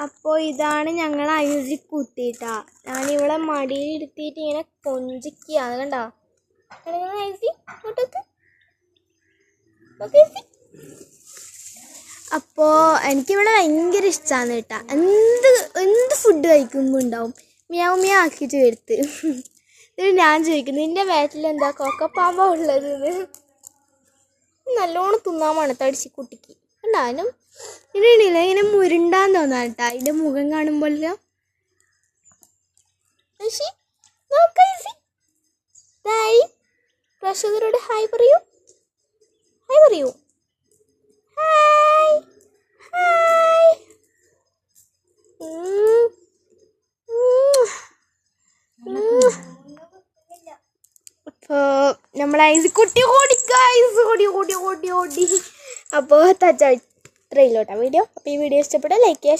അപ്പോൾ ഇതാണ് ഞങ്ങൾ ഐസി കുട്ടിട്ടാ. ഞാനിവിടെ മടിയിലിരുത്തിയിട്ട് ഇങ്ങനെ കൊഞ്ചിക്കുക. അത് കണ്ടോ ഐസി ഇങ്ങോട്ടേക്ക്. അപ്പോൾ എനിക്കിവിടെ ഭയങ്കര ഇഷ്ടമാണ് കേട്ടോ. എന്ത് ഫുഡ് കഴിക്കുമ്പോൾ ഉണ്ടാവും മിയാവ് മിയാ ആക്കിയിട്ട് വരുത്ത്. ഇത് ഞാൻ ചോദിക്കുന്നു നിൻ്റെ വയറ്റിൽ എന്താ കൊക്കപ്പാമ്പ ഉള്ളതെന്ന്. നല്ലോണം തിന്നാമാണ് തടിച്ച് കുട്ടിക്ക്. ഉണ്ടാലും ഇതിനില്ല ഇങ്ങനെ മുരുണ്ടാന്ന് തോന്നാം കേട്ടോ അതിൻ്റെ മുഖം കാണുമ്പോഴല്ലോ. പ്രശോദരോട് ഹായ് പറയൂ. ഹായ് പറയൂ. Hi hi. അപ്പോൾ നമ്മൾ ഐസ് കുട്ടി ഓടിക്കുക. ഐസ് ഓടി. അപ്പോൾ ഇത്രയില്ലോട്ടാ വീഡിയോ. അപ്പോൾ ഈ വീഡിയോ ഇഷ്ടപ്പെട്ടാൽ ലൈക്ക് ചെയ്യുക.